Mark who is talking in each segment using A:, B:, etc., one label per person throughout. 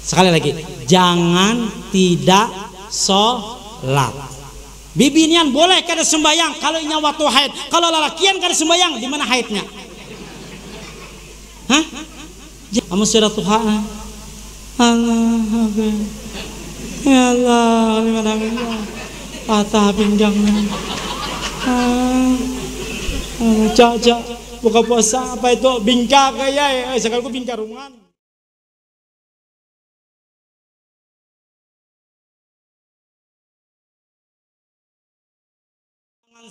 A: Sekali lagi, jangan tidak sholat. Bibinian boleh kada sembayang kalau inya waktu haid. Kalau lalakian kada sembayang, di mana haidnya? Hah? Kamu sudah Tuhan. Allah, ya Allah, gimana patah pinggangnya. Caca buka puasa apa itu bingka kayak sekarang aku bingka rungan.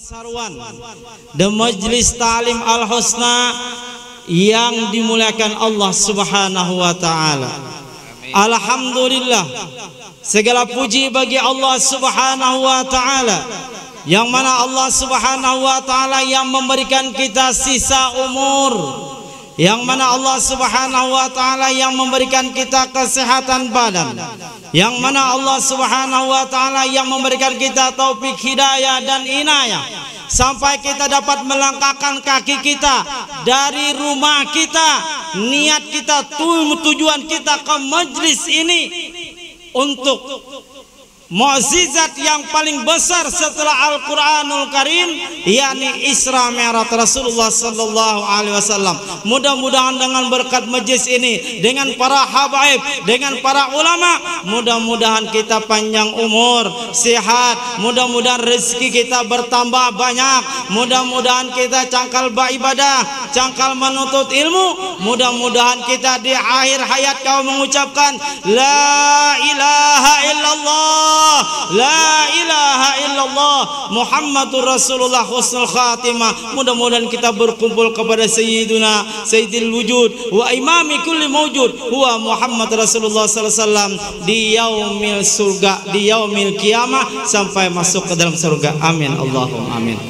A: Sarwan the Majlis Ta'lim Al-Husna yang dimuliakan Allah Subhanahu wa taala. Alhamdulillah, segala puji bagi Allah Subhanahu wa taala, yang mana Allah Subhanahu wa taala yang memberikan kita sisa umur, yang mana Allah Subhanahu wa taala yang memberikan kita kesehatan badan, yang mana Allah Subhanahu wa taala yang memberikan kita taufik hidayah dan inayah sampai kita dapat melangkahkan kaki kita dari rumah kita, niat kita, tujuan kita ke majlis ini untuk mukjizat yang paling besar setelah Al-Quranul Karim, yakni Isra Mi'raj Rasulullah Sallallahu Alaihi Wasallam. Mudah-mudahan dengan berkat majlis ini, dengan para habaib, dengan para ulama, mudah-mudahan kita panjang umur, sehat, mudah-mudahan rezeki kita bertambah banyak, mudah-mudahan kita cangkal beribadah, cangkal menuntut ilmu, mudah-mudahan kita di akhir hayat kau mengucapkan La ilaha illallah, La ilaha illallah Muhammadur Rasulullah husnul khatimah. Mudah-mudahan kita berkumpul kepada Sayyiduna Sayyidil Wujud wa imami kulli mawjud huwa Muhammad Rasulullah sallallahu alaihi wasallam di yaumil surga, di yaumil kiamah, sampai masuk ke dalam surga. Amin Allahumma amin.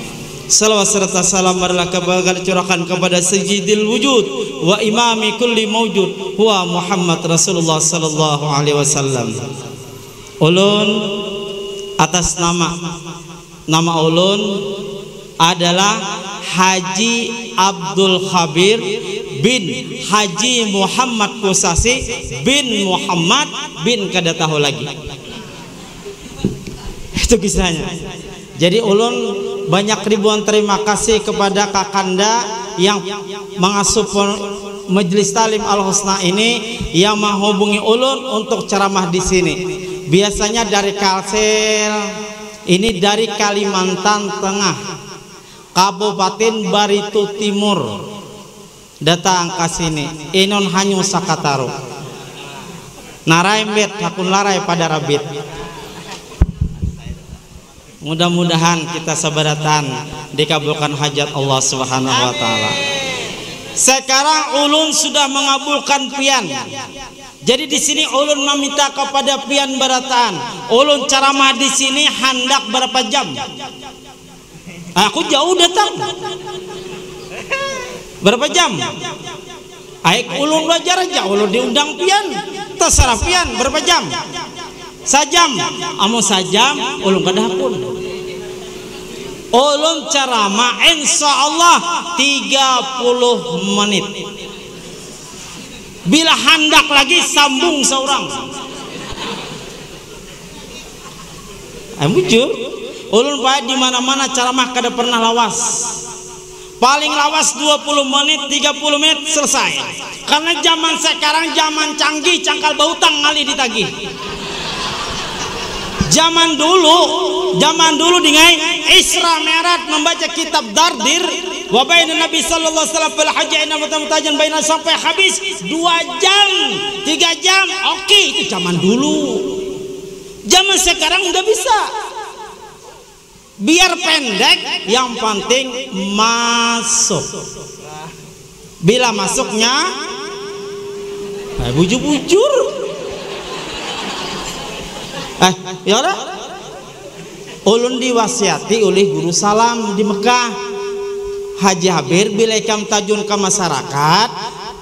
A: Salawat serta salam marilah curahkan kepada Sayyidil Wujud wa imami kulli mawjud huwa Muhammad Rasulullah sallallahu alaihi wasallam. Ulun atas nama ulun adalah Haji Abdul Khabir bin Haji Muhammad Kusasi bin Muhammad bin kada tahu lagi. Itu kisahnya. Jadi ulun banyak ribuan terima kasih kepada kakanda yang mengasuh Majlis Ta'lim Al-Husna ini, yang menghubungi ulun untuk ceramah di sini. Biasanya dari Kalsel, ini dari Kalimantan Tengah, Kabupaten Baritu Timur, datang ke sini. Inon hanyu sakataro, naraimbet hakun larai pada rabit. Mudah-mudahan kita sabaratan dikabulkan hajat Allah Subhanahu wa taala. Sekarang ulun sudah mengabulkan pian. Jadi di sini ulun meminta kepada pian barataan. Ulun ceramah di sini hendak berapa jam? Aku jauh datang. Berapa jam? Aik ulun belajar aja, ulun diundang pian. Terserah pian berapa jam? Sajam. Amo sajam ulun kadahapun. Ulun ceramah insyaallah 30 menit. Bila hendak lagi sambung seorang. Mujur, ulun baik di mana-mana ceramah kada pernah lawas. Paling lawas 20 menit, 30 menit selesai. Karena zaman sekarang zaman canggih, cangkal bautang ngali ditagih. Zaman dulu dengan Isra Mi'raj membaca kitab Dardir wa baina Nabi sallallahu alaihi wasallam fil haji inna mutajan baina sampai habis 2 jam 3 jam, oke, itu zaman dulu. Zaman sekarang udah bisa, biar pendek, yang penting masuk. Bila masuknya bujur-bujur, ya udah. Ulun diwasiati oleh guru salam di Mekah, Haji Habir, bila ikam tajun ke masyarakat,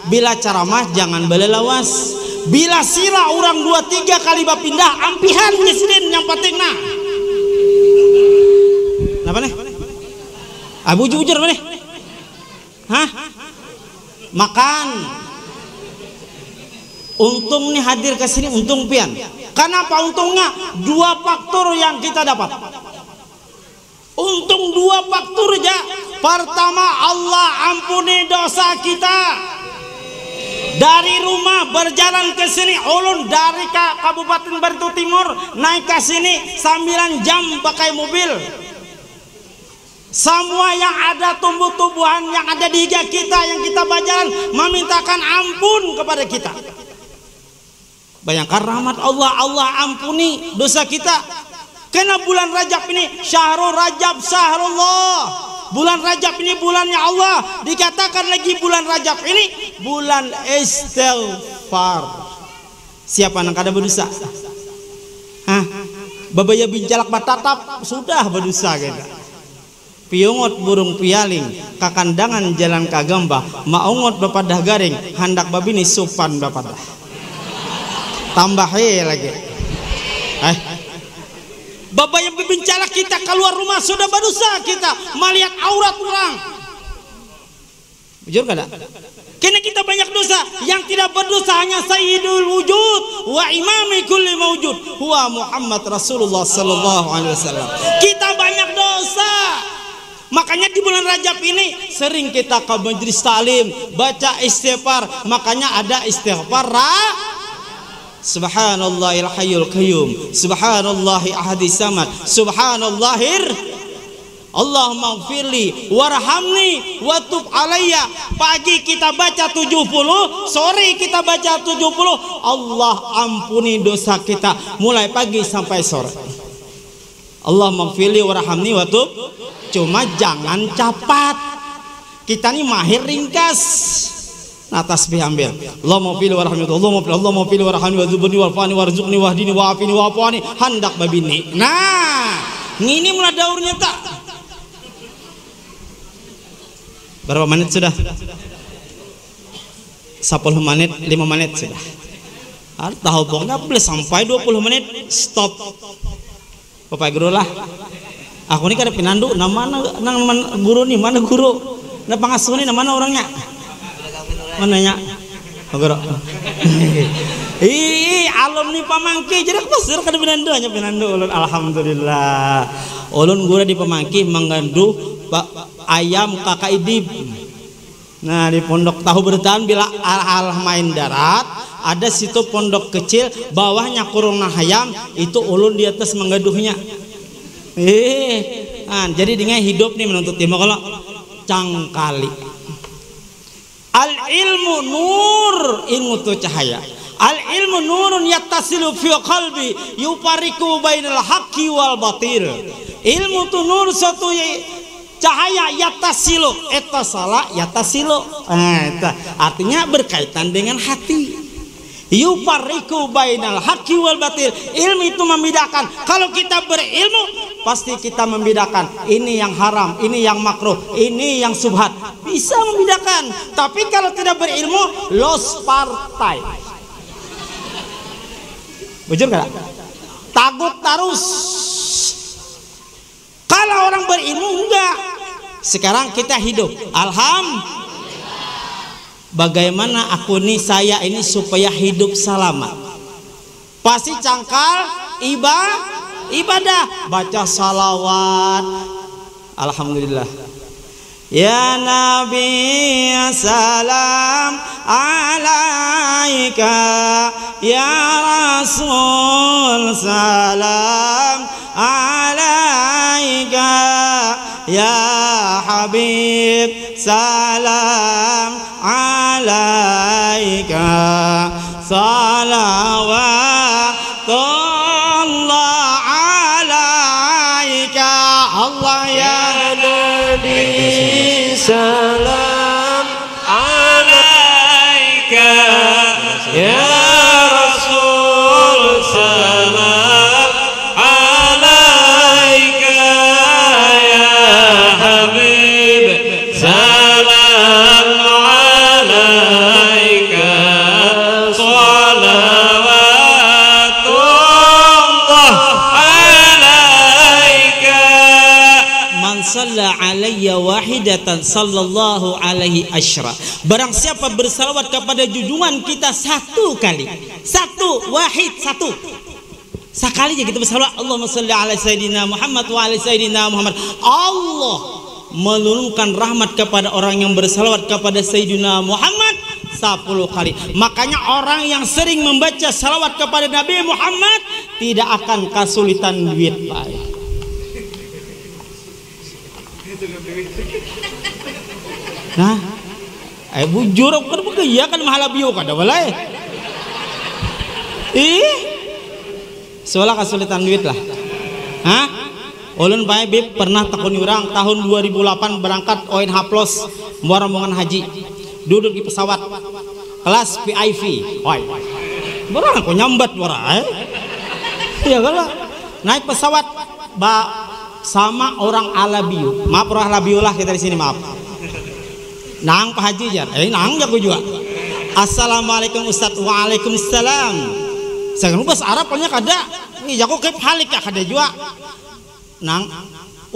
A: bila ceramah jangan belelawas. Bila sila orang 2-3 kali bapindah, ampihan nyesilin yang penting nah. Apa nih? Bujur-bujur apa nih? Hah? Makan. Untung nih hadir ke sini, untung pian. Kenapa untungnya? 2 faktor yang kita dapat. Untung 2 faktor aja. Pertama, Allah ampuni dosa kita. Dari rumah berjalan ke sini, ulun dari Kabupaten Barito Timur naik ke sini 9 jam pakai mobil. Semua yang ada tumbuh-tumbuhan yang ada di higa kita, yang kita berjalan memintakan ampun kepada kita. Bayangkan rahmat Allah, Allah ampuni dosa kita. Karena bulan Rajab ini syahrul Rajab syahrullah. Bulan Rajab ini bulannya Allah. Dikatakan lagi bulan Rajab ini bulan istighfar. Siapa yang kada berdosa? Hah? Babaya bincalak batatap sudah berdosa kita. Piungot burung pialing kakandangan jalan kagamba maungot bapadah garing handak babini supan bapadah. Tambah lagi. Bapak yang berbincang kita keluar rumah sudah berdosa kita melihat aurat orang. Jujur kada? Karena kita banyak dosa. Yang tidak berdosa hanya Sayyidul Wujud wa imami kulli mawjud huwa Muhammad Rasulullah sallallahu alaihi wasallam. Kita banyak dosa. Makanya di bulan Rajab ini sering kita ke majelis taklim, baca istighfar. Makanya ada istighfar Subhanallahil hayyul qayyum, subhanallahil ahadis samad, subhanallahir Allahumma gfirli warhamni wa tub alayya. Pagi kita baca 70, sore kita baca 70. Allah ampuni dosa kita mulai pagi sampai sore. Allahumma gfirli warhamni wa tub. Cuma jangan cepat. Kita ini mahir ringkas. Nah, tasbih ambil. Allahumma fili warhamni, Allahumma fili warhamni wa dzubni warfani warzuqni wahdini wa'afini wa'afani handak babini. Nah, ini mulai daurnya tak. Berapa menit sudah? 10 menit, 5 menit sudah. Tahu pokoknya boleh sampai 20 menit stop. Bapak guru lah. Aku ini kada pinandu, mana guru nih, mana guru? Nah pengasuh nih, mana orangnya? Mananya? Guru. Alumni Pamangki, jadi pasir kada pinandu, hanya pinandu ulun. Alhamdulillah. Ulun guru di Pamangki menggandu ayam kakak idib. Nah di pondok tahu bertahan bila al main darat, ada situ pondok kecil, bawahnya kurung ayam, itu ulun di atas menggaduhnya. Jadi dengan hidup nih menuntut ilmu kalau cangkali. Al ilmu nur, ilmu itu cahaya. Al ilmu nurun yattasilu fi qalbi yufariqu bainal haqqi wal batil. Ilmu itu nur suatu cahaya yattasilu, ettasala yattasilu. Artinya berkaitan dengan hati. Yufariqu bainal haqqi wal batil. Ilmu itu membedakan. Kalau kita berilmu pasti kita membedakan ini yang haram, ini yang makruh, ini yang subhat. Bisa membedakan. Tapi kalau tidak berilmu, los partai. Bujur gak? Takut terus. Kalau orang berilmu enggak. Sekarang kita hidup. Alhamdulillah. Bagaimana aku nih, saya ini supaya hidup selamat? Pasti cangkal ibadah, baca salawat. Alhamdulillah. Ya Nabi salam alaika, ya Rasul salam alaika, ya Habib salam alaika, salawatullah alaika. Allah ya Nabi salam alaika, ya Rasul salam alaika, ya Habib salam alaika, salawatullah alaika. Man shalla alayya wahidat wahidatan sallallahu alaihi asyra. Barang siapa bersalawat kepada junjungan kita satu kali, satu wahid, satu sekali aja kita bersalawat, Allahumma shalli ala sayyidina Muhammad wa ala sayyidina Muhammad, Allah menurunkan rahmat kepada orang yang bersalawat kepada sayyidina Muhammad 10 kali. Makanya orang yang sering membaca salawat kepada Nabi Muhammad tidak akan kesulitan duit, Pak. Nah, bujur kan begiya kan mahalabiyo kada balai. Soalnya kesulitan duit lah. Hah? Ulun bae bib pernah takuni orang tahun 2008 berangkat ONH Plus mau rombongan haji. Duduk di pesawat kelas VIP. Oi. Borang aku nyambat borang. Ya kalau naik pesawat sama orang Alabiu. Maaf orang Alabiu lah kita di sini, maaf. Nang Pak Haji jar. Nang jago juga. Assalamualaikum Ustaz. Waalaikumsalam. Saya kan bahasa Arab punya kada. Ini jago kayak halik ya kada juga. Nang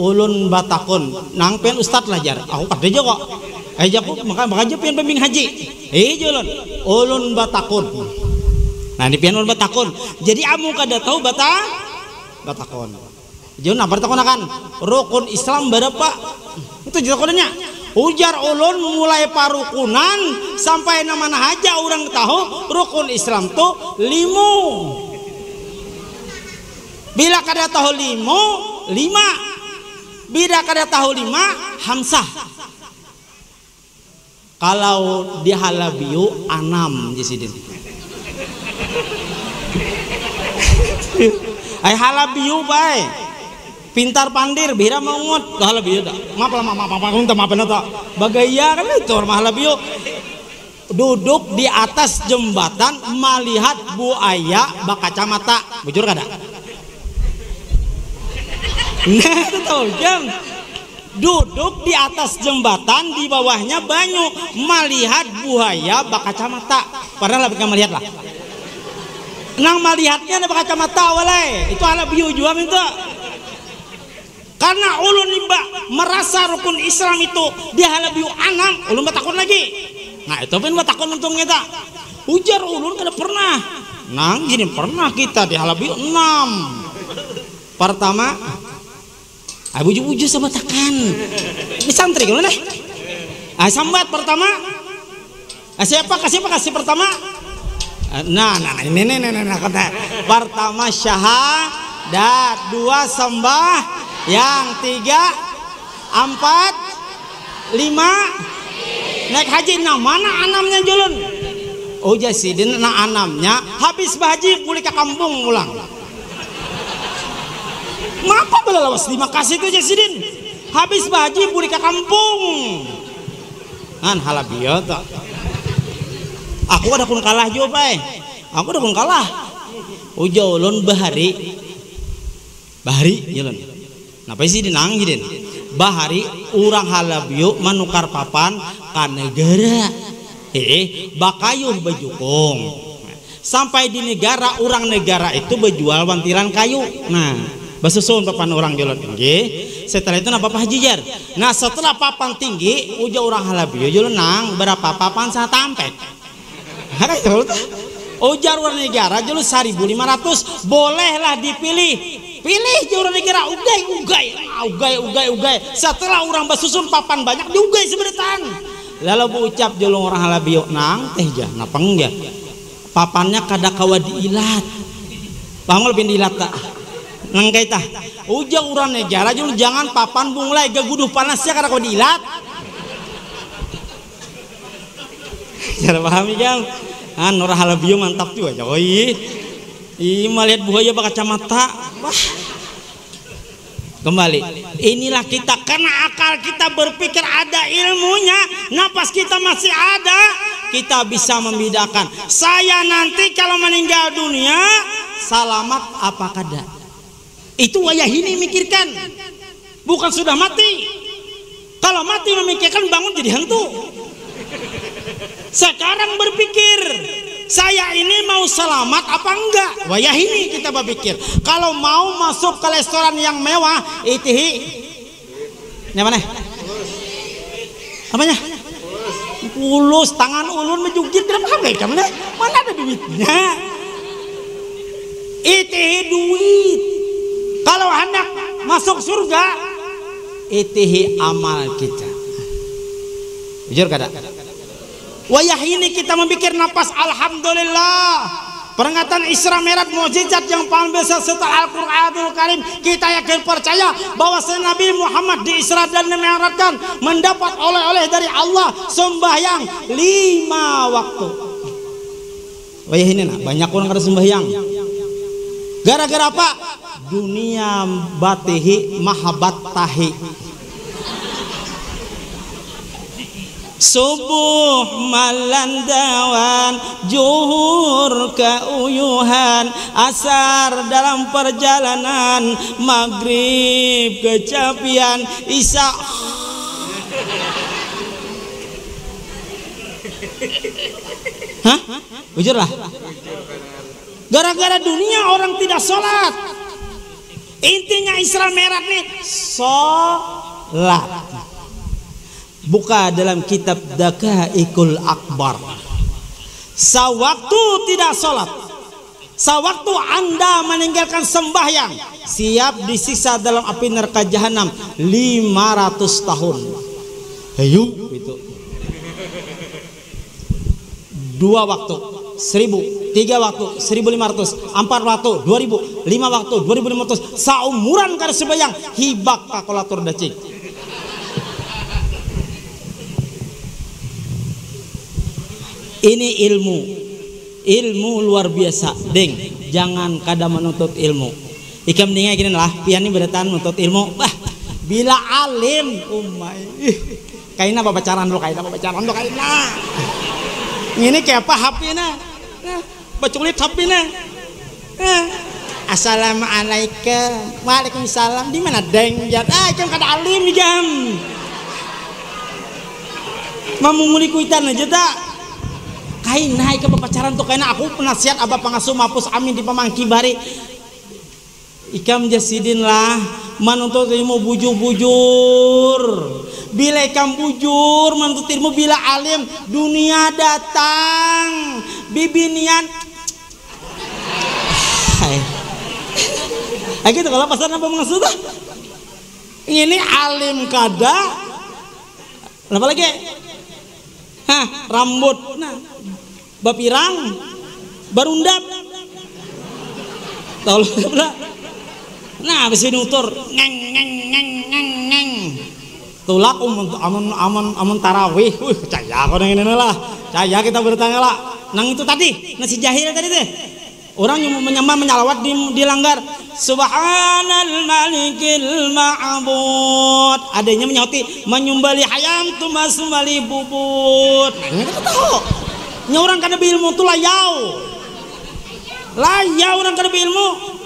A: ulun batakon. Nang pen Ustaz lah jar. Aku kada juga. Jago makanya pian pembimbing haji. Ulun. Ulun batakon. Nah di pian ulun batakon. Jadi amu kada tahu batakon. Jadi apa batakon akan rukun Islam berapa? Itu jatakonnya. Ujar ulun mulai parukunan sampai namana haja orang tahu rukun Islam tuh 5. Bila kada tahu 5. Bila kada tahu 5 hamsah. Kalau di Halabiu 6 jisidin. Ai Halabiu bae. Pintar pandir bira maungut Halabiu dah. Maaf bagaya kan itu Halabiu. Duduk di atas jembatan melihat buaya bakacamata. Bujur kada? Nah itu tahu jam. Duduk di atas jembatan di bawahnya banyu melihat buaya bakacamata. Padahal lebih melihat lah. Nang melihatnya ada bakacamata walai. Itu Halabiu juga minta. Karena ulun nimba merasa rukun Islam itu di Halabiu 6, ulun batakon lagi. Nah itu pun batakon untungnya tak. Ujar ulun kada pernah. Nang gini pernah kita di Halabiu 6. Pertama, buju-buju sama takan. Ini santri kan deh. Sambat pertama. Siapa kasih pertama? Nah ini kata. Pertama syahadat, 2 sembah, yang 3 4 5 naik haji. Nah mana anamnya julun? Oh jasidin nah anamnya habis bahaji pulih ke kampung pulang. Ngapa bela lawas di Makasih itu jasidin? Habis bahaji pulih ke kampung. Kan Halabiu tak. Aku ada kun kalah juga bae. Aku ada kun kalah. Uja ulun bahari julun. Napa sih dinang jidin? Bahari urang Halabiu manukar papan ka negara. Bakayuh bejukung. Sampai di negara orang negara itu berjual wantiran kayu. Nah, basusun papan orang julun tinggi. Setelah itu napa Haji jar. Nah, setelah papan tinggi, uja orang Halabiu julun nang berapa papan sa tampek. Ujar orang negara julun 1.500 bolehlah dipilih. Pilih orang negara ugai. Setelah orang basusun papan banyak diugai seberetan. Lalu berucap julung orang Halabiu nang teh jah napang jah. Papannya kada kawa diilat. Paham lebih diilat tak? Nang kaita. Uja orang negara julung jangan papan bunglai gaguduh panasnya kada kawa diilat. Cara paham jang? Orang Halabiu mantap juga coy. Melihat buaya bakacamata. Wah. Kembali. Inilah kita karena akal kita berpikir ada ilmunya. Napas kita masih ada. Kita bisa membedakan. Saya nanti kalau meninggal dunia selamat apa kada. Itu wayah ini mikirkan. Bukan sudah mati. Kalau mati memikirkan bangun jadi hantu. Sekarang berpikir saya ini mau selamat apa enggak? Wayah ini kita berpikir. Kalau mau masuk ke restoran yang mewah, itihi. Yang mana? Apanya? Ulus, tangan ulun menjungkit kenapa kamu kamu deh? Mana ada duitnya? Itu duit. Kalau hendak masuk surga, itu amal kita. Jujur kada? Wayah ini kita memikir napas alhamdulillah. Peringatan Isra Mi'raj mukjizat yang paling besar setelah Al-Qur'anul Karim. Kita yakin percaya bahwa Nabi Muhammad di Isra dan Mi'rajkan mendapat oleh-oleh dari Allah sembahyang 5 waktu. Wayah ini nah, banyak orang kada sembahyang. Gara-gara apa? Dunia batihi mahabbat tahi. Subuh malandawan, zuhur keuyuhan, asar dalam perjalanan, maghrib kecapian, isya. Hah? Bujur lah. Gara-gara dunia orang tidak sholat. Intinya Isra Mi'raj nih sholat. Buka dalam kitab Daqaiqul Akbar. Sewaktu tidak sholat, sewaktu Anda meninggalkan sembahyang, siap disiksa dalam api neraka jahanam 500 tahun. Ayo itu 2 waktu 1000, 3 waktu 1500, 4 waktu 2000, 5 waktu 2500, saumuran kada sembahyang hibak kalkulator dacing. Ini ilmu luar biasa, deng. Jangan kada menuntut ilmu. Ikam dengar gini lah, pian ini beratan menuntut ilmu. Bah, bila alim, umay. Kaina pacaran lo, kaina. Ini kayak apa HP-na? Baculit HP-na. Assalamualaikum, waalaikumsalam. Di mana deng? Ikam kada alim jam. Mamunguli kuitan aja tak. Kain naik ke pacaran tuh kaina aku penasihat abah pangasuh mapus amin di pamangki bari. Ikam jasidin lah menuntut ilmu bujur. Bila ikam bujur menuntut ilmu bila alim dunia datang bibinian. Hai. Gitu kalau pasar apa pangasuh tuh? Ini alim kada. Apa lagi? Hah, rambut. Nah, bapirang barundap tahu lah. Nah habis nutur ngeng tulak amun tarawih percaya kau dengan ini lah percaya kita bertanya lah nang itu tadi nasi jahil tadi teh orang yang menyembah menyalawat dilanggar subhanal malikil ma'bud adanya menyauti menyumbali hayam tumas mali bubut nah ini kita tahu nya orang kada berilmu tuh layau orang kada berilmu.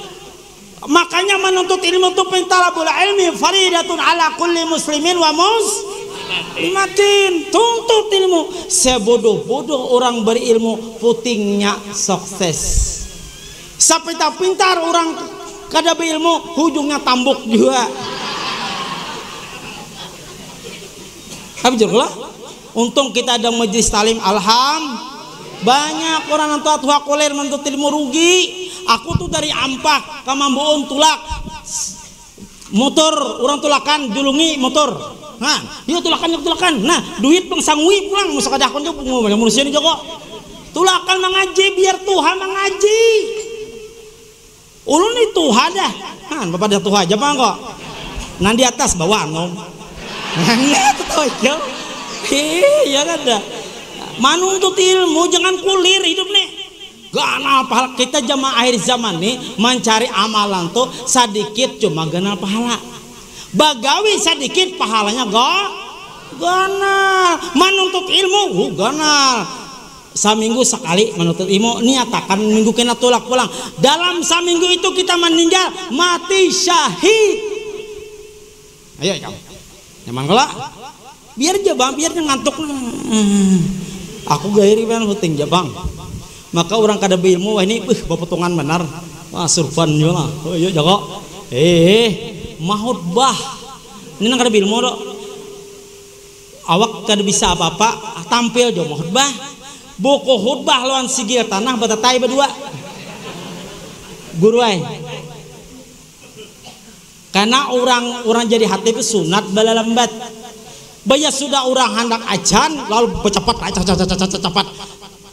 A: Makanya menuntut ilmu itu talabul ilmi faridatun ala kulli muslimin wa muslimatin. Tuntut ilmu. Sebodoh-bodoh orang berilmu putingnya sukses. Sapintar-pintar orang kada berilmu hujungnya tambuk juga. Habis untung kita ada majelis talim banyak orang yang tua kuler menuntut ilmu rugi. Aku tuh dari Ampak ke Mambuun tulak motor orang tulakan julungi motor. Nah, iya tulakan. Nah, duit pengsangui pulang musa kadakon jo manusia ini joko. Tulakan mengaji biar Tuhan mengaji. Ulun itu Tuhan dah. Nah, bapak dah Tuhan aja bang kok. Nah di atas bawah nom. Nah, tuh yo. Iya kan dah. Manuntut ilmu jangan kulir hidup nih. Gana pahala kita jamaah akhir zaman nih mencari amalan tuh sedikit cuma gana pahala. Bagawi sedikit pahalanya ganal. Menuntut ilmu ganal. Saminggu sekali menuntut ilmu niatakan minggu kena tolak pulang. Dalam saminggu itu kita meninggal mati syahid. Ayo kamu. Nyaman kelak. Biar aja bang, biar ngantuk. Aku gairi kan huting jabang. Maka orang kada berilmu wah ini bapotongan benar. Wah surfan yo lah. Oh iya jago. Mahut bah. Ini nang kada berilmu dok. awak kada bisa apa-apa tampil jo khutbah buku khutbah lawan sigil tanah batatai berdua guru ai karena orang jadi hati itu sunat bala lambat baya sudah orang hendak ajan lalu cepat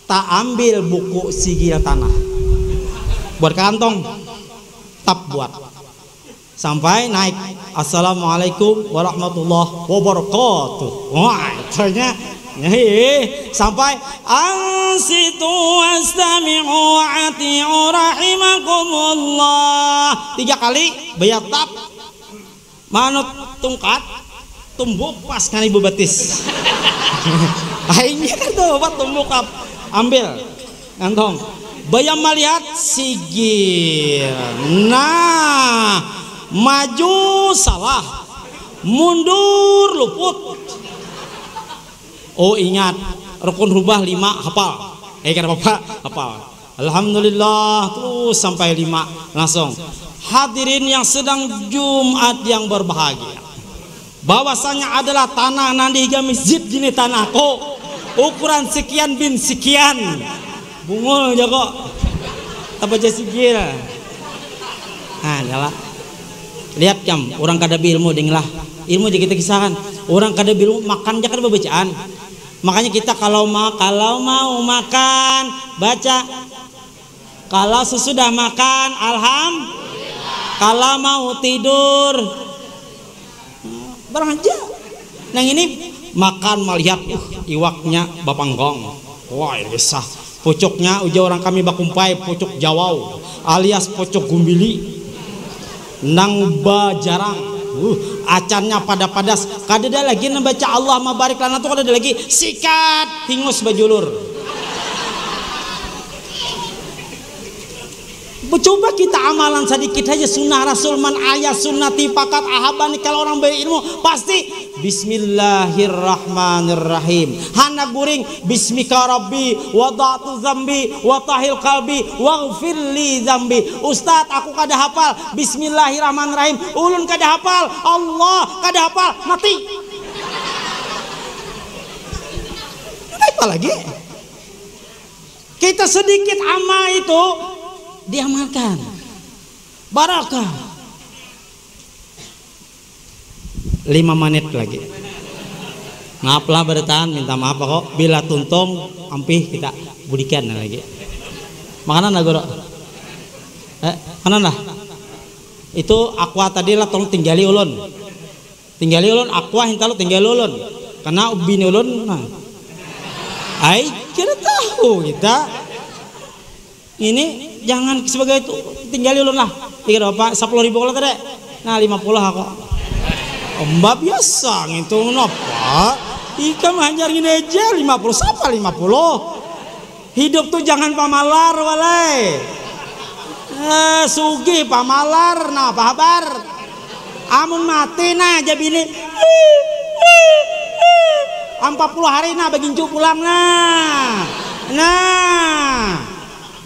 A: tak ambil buku sigil tanah buat kantong tap buat sampai naik assalamualaikum warahmatullahi wabarakatuh. Wah ternyata sampai ansitu wastami'u ati'u rahimakumullah 3 kali bayar tap manut tungkat tumbuk pas kan ibu batis akhirnya kan tuh obat tumbuk ambil kantong bayar melihat sigil nah maju salah mundur luput oh ingat rukun rubah 5 hafal kan bapak hafal alhamdulillah terus sampai 5 langsung hadirin yang sedang Jumat yang berbahagia bahwasanya adalah tanah nanti hingga masjid gini tanahku ukuran sekian bin sekian bungul jago apa jasigil nah nyala lihat jam orang kada ilmu denglah ilmu kita kisahkan orang kada ilmu makan jangan bacaan makanya kita kalau mau makan baca kalau sesudah makan alhamdulillah kalau mau tidur beranja nah ini makan melihat iwaknya bapanggong wah ini sah pucuknya uja orang kami bakumpai pucuk jawau alias pucuk gumbili nang bajarang acannya pada padas kadeda lagi membaca Allah mabarik lana tuh kadeda lagi sikat hingus bajulur coba kita amalan sedikit aja sunnah rasul man ayat sunnati pakat ahabani kalau orang berilmu pasti bismillahirrahmanirrahim hana guring bismika rabbi wada'tu zambi wa tahil qalbi waghfirli zambi ustad aku kada hafal bismillahirrahmanirrahim ulun kada hafal Allah kada hafal mati apa lagi kita sedikit amal itu diamalkan barakah 5 menit lagi maaflah bertahan minta maaf kok bila tuntung ampih kita budikan lagi makanan lah guru makanan lah itu aqua tadi lah tolong tinggali ulun aqua hinta lu tinggali ulun karena ubin ulun nah ai kira tahu kita ini jangan sebagai itu tinggali ulun lah tiga apa 10.000 kalau tadi nah 50 aku mbak biasa ngitung apa ika mahajar gini aja 50 siapa 50 hidup tuh jangan pamalar walai sugih pamalar nah apa kabar amun mati nah jabini 40 hari nah bagincu pulang nah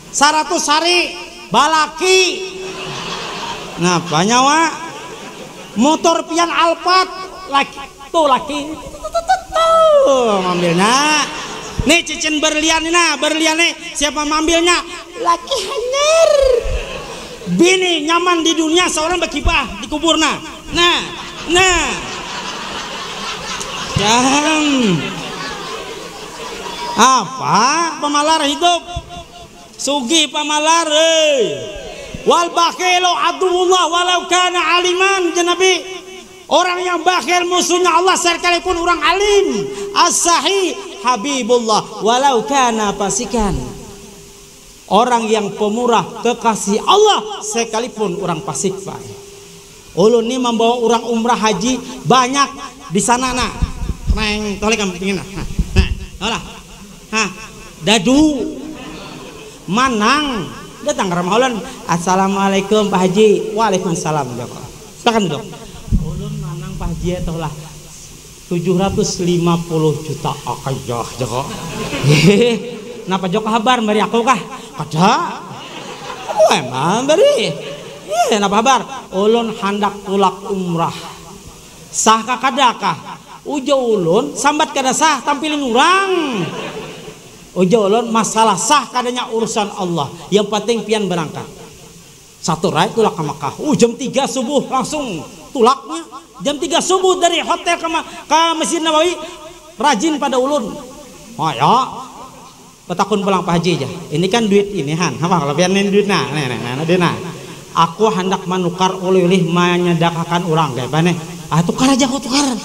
A: 100 hari balaki nah banyawa motor pian Alphard laki tuh laki ngambilnya nih cicin berlian nih siapa ngambilnya laki hanyar bini nyaman di dunia seorang berkibah dikubur nah jangan apa pemalar hidup sugi pamalar wal bakhilu aduwullah walau kana aliman Nabi orang yang bakhil musuhnya Allah sekalipun orang alim as-sahih habibullah walau kana fasikan orang yang pemurah kekasih Allah sekalipun orang fasik pak ulun ini membawa orang umrah haji banyak di sana nah toleh kamu pingin nah dadu Manang datang ke rumah ulun assalamualaikum Pak Haji waalaikumsalam dok silakan dok ulun Manang Pak Haji itu lah 750 juta akajah joko napa joko kabar bari aku kah kada aku emang bari napa kabar ulun hendak tulak umrah sah kadakah ujo ulun sambat kada sah tampilin orang. Ujo ulun masalah sah kadanya urusan Allah. Yang penting pian berangkat. Satu rai tulak ke Makkah. Jam 3 subuh langsung tulaknya. Jam 3 subuh dari hotel ke Masjid Nabawi. Rajin pada ulun. Oh ya. Petakun pulang Pak Haji aja. Ini kan duit ini han. Apa kalau pian ini duit nah. Aku hendak menukar oleh-oleh menyedekahkan orang kayak mana? Tukar aja aku tukar.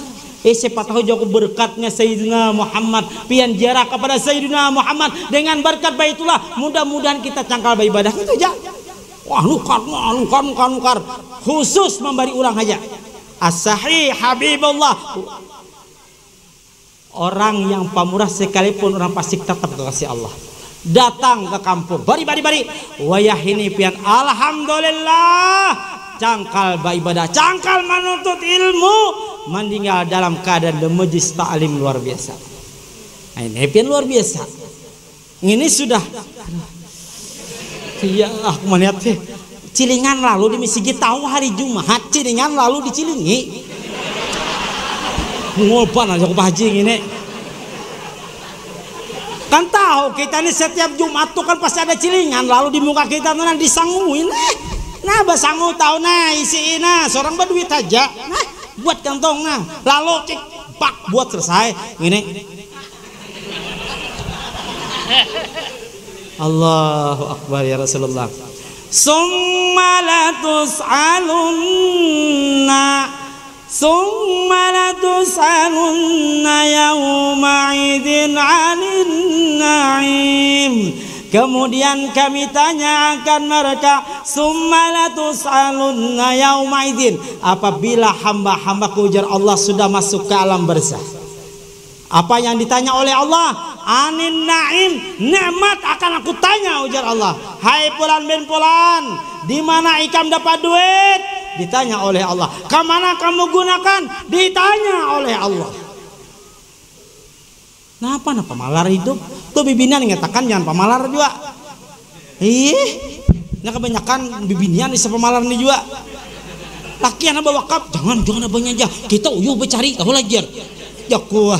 A: Siapa tahu aku berkatnya Sayyidina Muhammad, pian jarak kepada Sayyidina Muhammad dengan berkat Baitullah, mudah-mudahan kita cangkal beribadah itu aja. Wah, nukar. Khusus memberi orang aja. As-sahih Habibullah. Orang yang pamurah sekalipun orang pasti tetap kasih Allah. Datang ke kampung, bari. Wayah ini pian alhamdulillah. Cangkal beribadah, cangkal menuntut ilmu, meninggal dalam keadaan majlis ta'lim luar biasa. Nah, ini pian luar biasa. Ini sudah. Iya, aku melihat Cilingan lalu di Misigi tahu hari Jumat, Cilingan lalu di Cilingi. Ngopan aja aku Pak Haji ini. Kan tahu kita ini setiap Jumat tuh kan pasti ada Cilingan lalu di muka kita tuh disanguin. Nah, basangu tahu nah isi nah seorang berduit aja. Nah, buat kantong nah. Lalu cek pak buat selesai. Ini. Allahu Akbar ya Rasulullah. Summa la tus'alunna yawma idin 'anil na'im. Kemudian kami tanya akan mereka, summa la tus'alunna yawma idin, apabila hamba-hambaku ujar Allah sudah masuk ke alam barzah. Apa yang ditanya oleh Allah? Anin na'im, nikmat akan aku tanya ujar Allah. Hai fulan bin fulan, di mana ikam dapat duit? Ditanya oleh Allah. Kemana kamu gunakan? Ditanya oleh Allah. Napa pamalar hidup? Tuh bibinian ngatakan jangan pamalar juga. Nah kebanyakan bibinian bisa pamalar nih juga. Lakian apa wakaf? Jangan banyak aja. Kita uyuh bercari tahu lajar. Ya kuah.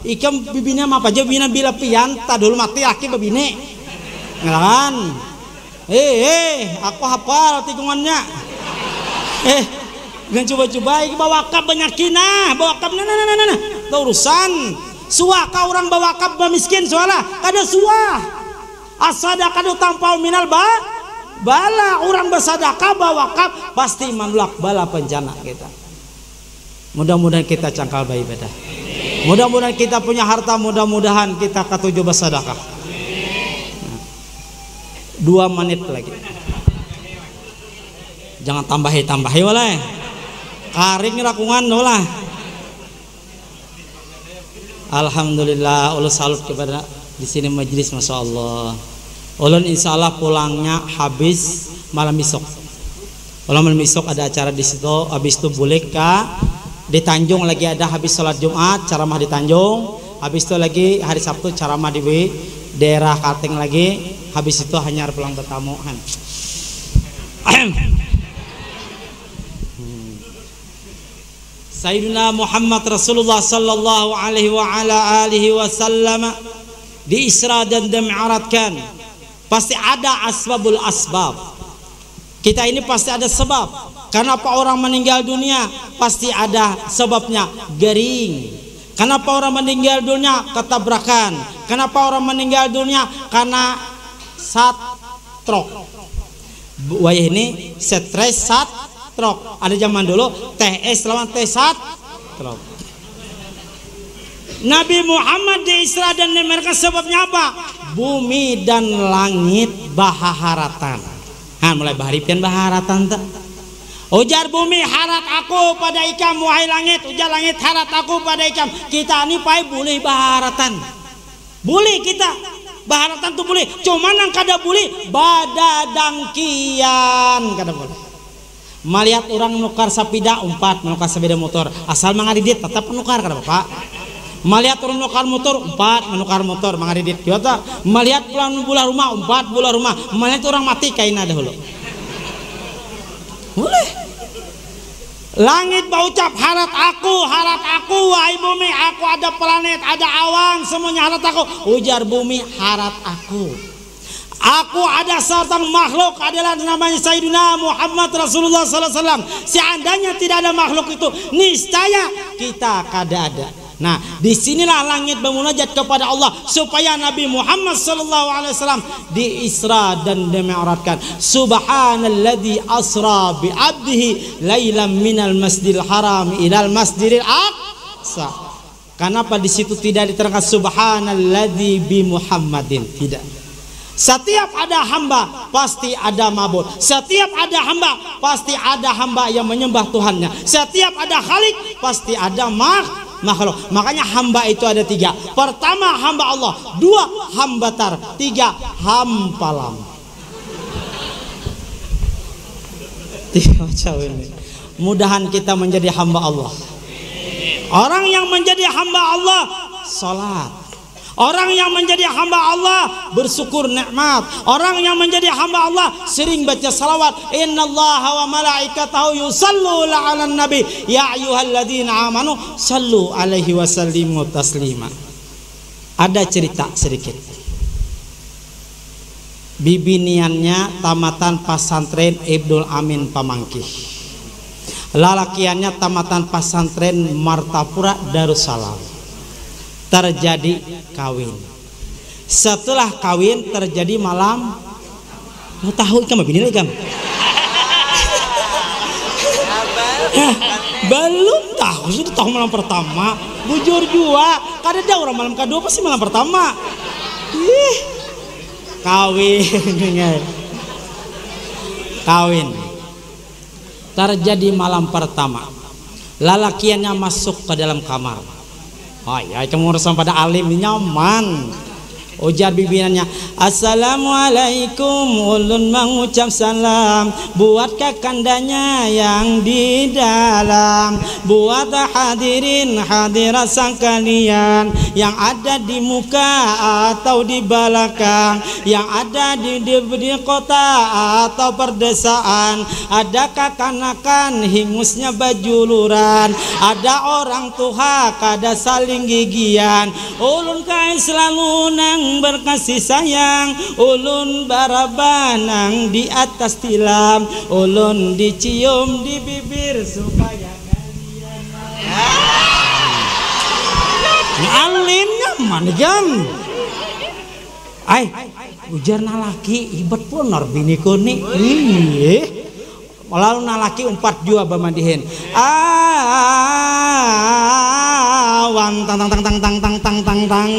A: Ikam bibinian apa aja bibinian bila pian tak dulu mati laki bibini. Ngelangan. Aku hafal tikungannya. Jangan coba-coba iki bawa wakaf banyak kina, bawa wakaf nah. Itu urusan. Suah ka orang bawa wakaf miskin soalnya kada suah. As-sadaqah tampau minal bala orang bersedekah bawa wakaf pasti manulak bala bencana kita. Mudah-mudahan kita cangkal beribadah. Mudah-mudahan kita punya harta, mudah-mudahan kita ketujuh bersedekah. 2 menit lagi. Jangan tambahi boleh. Karing rakungan lah. Alhamdulillah, ulun salut kepada di sini majelis, masya Allah. Ulun insya Allah pulangnya habis malam besok. Malam besok ada acara di situ. Habis itu boleh di Tanjung lagi ada habis sholat Jumat ceramah di Tanjung. Habis itu lagi hari Sabtu ceramah di daerah Kalteng lagi. Habis itu hanya pulang bertamu. Sayyidina Muhammad Rasulullah sallallahu alaihi wa ala alihi wasallam di Isra dan Mi'rajkan. Pasti ada asbabul asbab. Kita ini pasti ada sebab. Kenapa orang meninggal dunia? Pasti ada sebabnya. Gering. Kenapa orang meninggal dunia? Ketabrakan. Kenapa orang meninggal dunia? Karena stroke. Wah ini stres stroke. Ada zaman dulu TS lawan T stroke. Nabi Muhammad di Isra dan Mi'raj sebabnya apa? Bumi dan langit baharatan. Mulai baharipian baharatan tak. Ujar bumi harat aku pada ikam, wahai langit. Ujar langit harat aku pada ikam. Kita ini pai boleh baharatan. Boleh kita baharatan tuh boleh. Cuman yang kada boleh badadangkian kada boleh. Melihat orang menukar sepeda umpat, menukar sepeda motor, asal mangadidit tetap menukar kada Bapak. Melihat orang menukar motor umpat, menukar motor mangadidit. Kita melihat pulang bola rumah umpat bola rumah. Melihat orang mati kaina dahulu. Boleh. Langit berucap harat aku, wahai bumi, aku ada planet, ada awan, semuanya harat aku. Ujar bumi, harat aku. Aku ada seorang makhluk adalah namanya Sayyidina Muhammad Rasulullah SAW. Seandainya tidak ada makhluk itu, niscaya kita kada ada. Nah, disinilah langit bermunajat kepada Allah supaya Nabi Muhammad SAW diisra dan dimi'rajkan. Subhanalladzi asra bi 'abdihi lailan minal masjidil haram ilal masjidil aqsa. Kenapa di situ tidak diterangkan subhanalladzi bi Muhammadin? Tidak. Setiap ada hamba pasti ada mabud. Setiap ada hamba pasti ada hamba yang menyembah Tuhannya. Setiap ada khalik pasti ada makhluk. Makanya hamba itu ada 3. Pertama hamba Allah, 2 hamba tar, 3 hampalam. 3 macam ini. Mudahan kita menjadi hamba Allah. Orang yang menjadi hamba Allah salat. Orang yang menjadi hamba Allah bersyukur nikmat. Orang yang menjadi hamba Allah sering baca salawat. Innallaha wa malaikatahu yusalluna 'alan nabi ya ayyuhalladzina amanu sallu alaihi wasallimu taslima. Ada cerita sedikit. Bibiniannya tamatan pesantren Ibnul Amin Pamangkih. Lalakiannya tamatan pesantren Martapura Darussalam. Terjadi kawin. Setelah kawin terjadi malam. Mau tahu ikan bini ikan? Belum tahu, sudah tahu malam pertama. Bujur jua, kada ada orang malam kedua pasti malam pertama. Kawin. Kawin. Terjadi malam pertama. Lalakiannya masuk ke dalam kamar. Oh ya, kamu urusan pada alim nyaman. Ujar bibirnya, assalamualaikum, ulun mengucap salam buat kakandanya yang di dalam, buat hadirin hadirat sekalian yang ada di muka atau di belakang, yang ada di kota atau perdesaan. Ada kakanakan hingusnya bajuluran, ada orang tua kada saling gigian. Ulun kai selalu nang berkasih sayang, ulun barabanang di atas tilam, ulun dicium di bibir supaya kalian alimnya mana jam. Ay, ujar nalaki ibat ponor bini kuni. Lalu nalaki 4 jua bamandihin. Awan tang tang tang tang tang tang tang tang tang.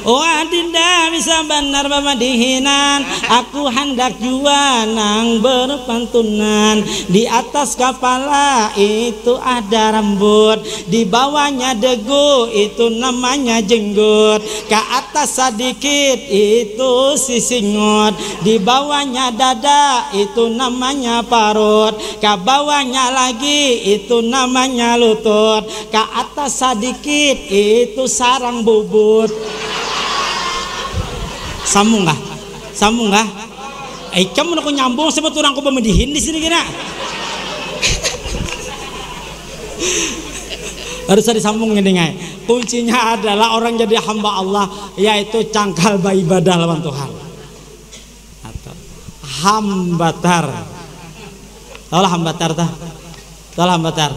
A: Oh adinda bisa benar bamandihinan. Aku hendak jua nang berpantunan. Di atas kepala itu ada rambut, di bawahnya degu itu namanya jenggot. Ke atas sedikit itu sisingot, di bawahnya dada itu namanya parut, ke bawahnya lagi itu namanya lutut, ke atas sedikit itu sarang bubut. Sambung nggak? Sambung nggak? Kamu nak nyambung sebab orang aku pemedihin di sini kira. Harus ada sambungnya dengan. Kuncinya adalah orang jadi hamba Allah, yaitu cangkal beribadah lawan Tuhan. Atau hambatar. Tahu hambatar tah? Tahu hambatar?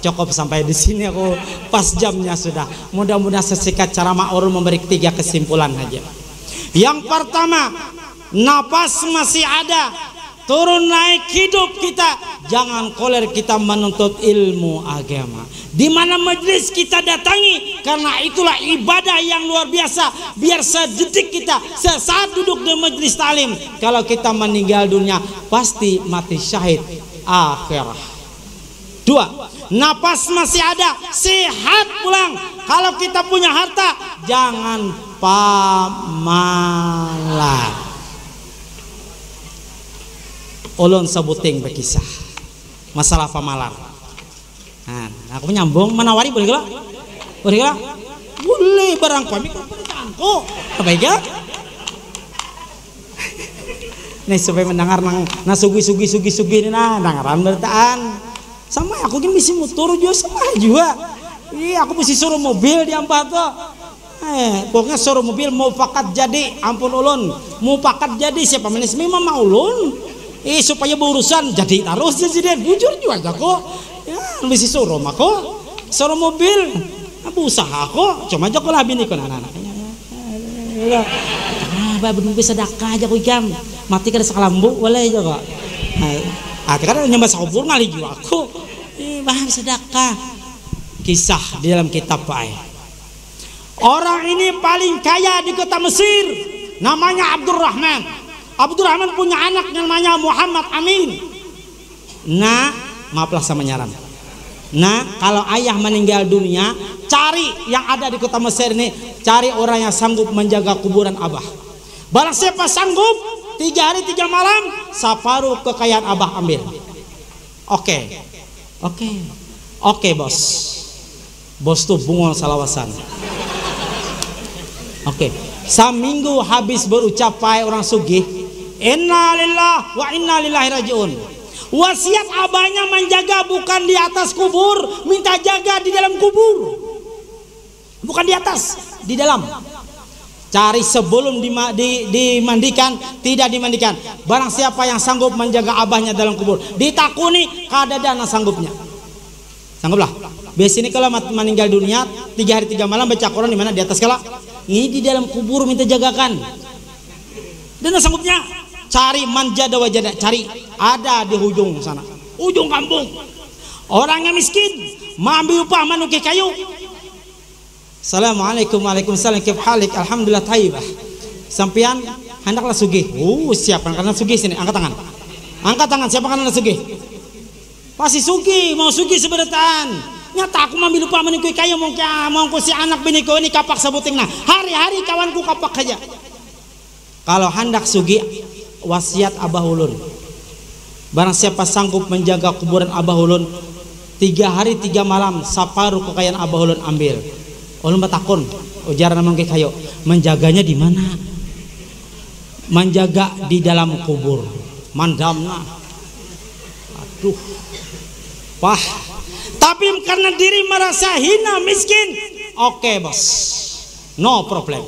A: Cukup sampai di sini, aku pas jamnya sudah. Mudah-mudahan sesikat cara ma'urul memberi 3 kesimpulan aja. Yang pertama, napas masih ada, turun naik hidup kita, jangan koler kita menuntut ilmu agama. Di mana majelis kita datangi, karena itulah ibadah yang luar biasa. Biar sedetik kita, sesaat duduk di majelis talim, kalau kita meninggal dunia pasti mati syahid akhirah. 2, napas masih ada, sehat pulang. Kalau kita punya harta, jangan pamalan. Ulun sebuting berkisah masalah pamalan. Nah, aku nyambung menawari boleh gak? Boleh gak? Boleh barang pamik kok. Apa ya? Nih supaya mendengar nang sugi ini nah dengaran bertaan. Sama aku kan mesti motor juga sama juga. Iya, aku mesti suruh mobil di Ampato. Pokoknya suruh mobil mau pakat jadi, ampun ulun. Mau pakat jadi siapa menis memang mau ulun. Supaya berurusan jadi terus jadi bujur juga aja kok. Ya, mesti suruh mako. Suruh mobil. Apa usaha kok? Cuma aja kok lah bini kon anak-anaknya. Belum bisa sedekah aja kok jam. Mati kada sakalambu boleh aja kok. Kan nyembah sakubur ngali juga aku. Bah sedekah. Kisah di dalam kitab Pak. Orang ini paling kaya di kota Mesir, namanya Abdurrahman. Abdurrahman punya anak namanya Muhammad Amin. Nah, maaflah sama nyaran. Nah, kalau ayah meninggal dunia, cari yang ada di kota Mesir ini, cari orang yang sanggup menjaga kuburan abah. Barang siapa sanggup 3 hari 3 malam, separuh kekayaan abah ambil. Oke bos. Bos tuh bungol salawasan. Saminggu habis berucap pai orang sugih, innalillahi wa inna ilaihi rajiun. Wasiat abahnya menjaga bukan di atas kubur, minta jaga di dalam kubur. Bukan di atas, di dalam. Cari sebelum dimandikan, tidak dimandikan. Barang siapa yang sanggup menjaga abahnya dalam kubur, ditakuni kada dana sanggupnya. Sangguplah. Biasanya kalau meninggal dunia 3 hari 3 malam baca Quran di mana? Di atas kala. Ini di dalam kubur minta jagakan. Dan sanggupnya cari manjada wajada, cari ada di ujung sana, ujung kampung. Orangnya miskin, mengambil upah manuke kayu. Assalamualaikum, waalaikumsalam, kif halik, alhamdulillah taibah. Sampian hendaklah sugih. Siapa karena sugih sini? Angkat tangan. Angkat tangan siapa karena sugih? Pasti sugih, mau sugih sebenarnya. Nyata aku mengambil upah manuke kayu mau si anak biniku ini kapak sebuting nah. Hari-hari kawanku kapak aja. Kalau hendak sugih wasiat abah ulun. Barang siapa sanggup menjaga kuburan abah ulun 3 hari 3 malam, separuh kekayaan abah ulun ambil. Ulun batakon ujar namang kayu, menjaganya di mana? Menjaga di dalam kubur. Mandamna. Aduh. Pah. Tapi karena diri merasa hina miskin, oke bos, no problem.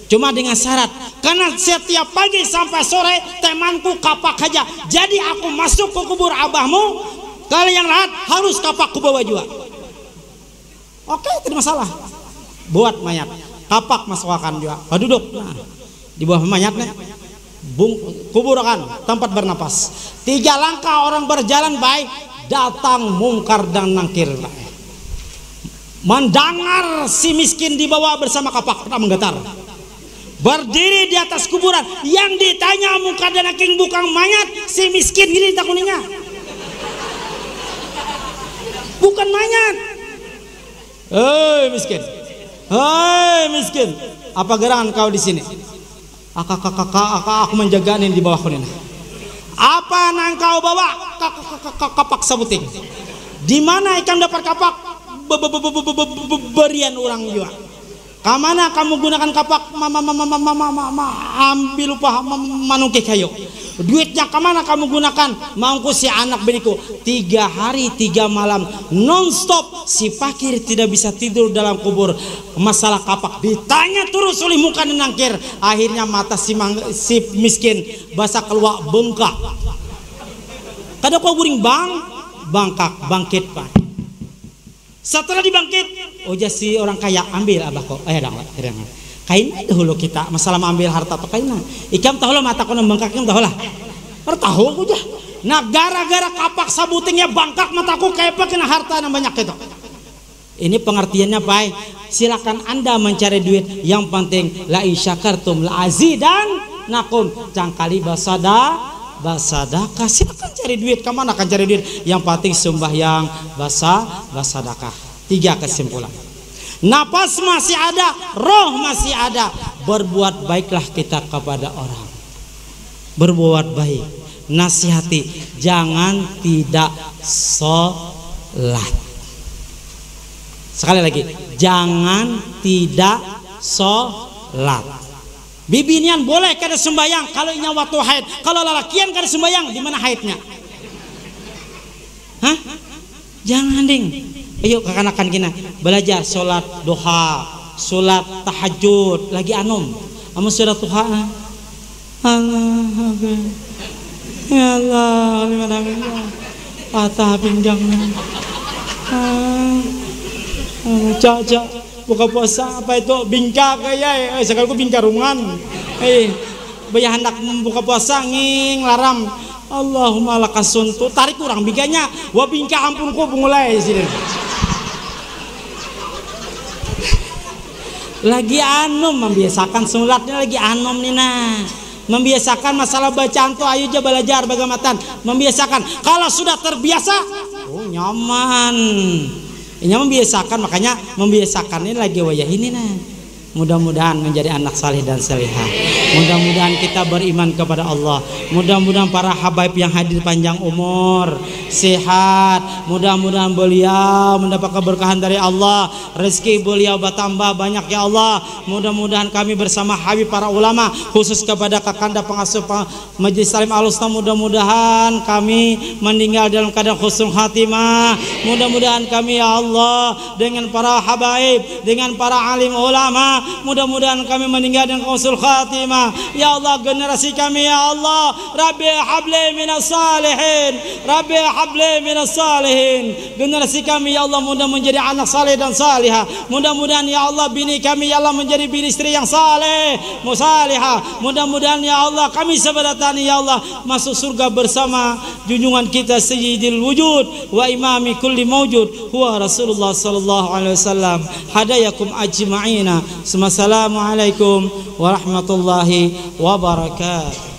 A: Cuma dengan syarat, karena setiap pagi sampai sore temanku kapak aja. Jadi aku masuk ke kubur abahmu, kalau yang lain harus kapakku bawa juga. Oke, tidak masalah. Buat mayat, kapak masukkan juga. Duduk, nah, di bawah mayatnya, kuburkan tempat bernapas. 3 langkah orang berjalan baik. Datang mungkar dan nangkir. Mendengar si miskin dibawa bersama kapak menggetar. Berdiri di atas kuburan. Yang ditanya mungkar dan nangkir bukan mayat, si miskin gini takuninya. Bukan mayat. Hei miskin. Hei miskin. Apa gerangan kau di sini? Aku menjaga ini di bawahku ini. Apa nang kau bawa? Kapak sebuting. Di mana ikan dapat kapak? Berian orang juga. Kamana kamu gunakan kapak? Ambil upah manuke kayu. Duitnya kemana kamu gunakan? Mangku si anak biniku 3 hari 3 malam non-stop. Si fakir tidak bisa tidur dalam kubur. Masalah kapak ditanya terus oleh muka dan nangkir. Akhirnya mata si miskin basah keluar bengkak. Kada kau guring bangkit pak. Setelah dibangkit, si orang kaya ambil abah kok. Kain dahulu kita masalah mengambil harta atau kain. Ikam tahu lah mata kau bengkak ikam tahu lah. Tahu aku jah. Nah gara-gara kapak sabutingnya bangkak mataku kayak apa kena harta yang banyak itu. Ini pengertiannya baik. Silakan anda mencari duit. Yang penting la isyakartum la azidan nakum. Cangkali basadakah. Silakan cari duit. Kemana akan cari duit? Yang penting sembahyang basadakah. 3 kesimpulan. Napas masih ada, roh masih ada. Berbuat baiklah kita kepada orang. Berbuat baik, nasihati, jangan tidak sholat. Sekali lagi, jangan tidak sholat. Bibinian boleh kada sembayang kalau inya waktu haid. Kalau lalakian kada sembayang, di mana haidnya? Hah? Jangan ding. Ayo kekanakan kina belajar sholat duha, sholat tahajud, lagi anom. Amun sholat duha. Allah Akbar. Ya Allah, alhamdulillah. Patah pinggangnya. Caca buka puasa apa itu bingka kayak sekali ku bingkarungan. Bayah hendak membuka puasa nging laram. Allahumma lakasuntu tarik kurang bingkanya. Wa bingka ampun ku mulai sini. Lagi anom membiasakan sholatnya lagi anom nina. Membiasakan masalah bacaan tuh ayo aja belajar bagaimana membiasakan. Kalau sudah terbiasa, oh nyaman. Ini membiasakan makanya membiasakan ini lagi wayah ini nah. Mudah-mudahan menjadi anak saleh dan salihah. Mudah-mudahan kita beriman kepada Allah. Mudah-mudahan para habaib yang hadir panjang umur, sehat. Mudah-mudahan beliau mendapat keberkahan dari Allah. Rezeki beliau bertambah banyak ya Allah. Mudah-mudahan kami bersama habib para ulama, khusus kepada kakanda pengasuh Majelis Talim Al-Husna, mudah-mudahan kami meninggal dalam keadaan husnul khatimah. Mudah-mudahan kami ya Allah dengan para habaib, dengan para alim ulama, mudah-mudahan kami meninggal dengan husnul khatimah. Ya Allah, generasi kami ya Allah, Rabbi habli minas salihin, Rabbi habli minas salihin. Generasi kami ya Allah mudah menjadi anak saleh dan salihah. Mudah-mudahan ya Allah bini kami ya Allah menjadi bini istri yang saleh, musalihah. Mudah-mudahan ya Allah kami seberatan ya Allah masuk surga bersama junjungan kita sayyidil wujud wa imami kulli mawjud huwa Rasulullah sallallahu alaihi wasallam. Hadayakum ajma'ina. Assalamualaikum warahmatullahi wabarakatuh.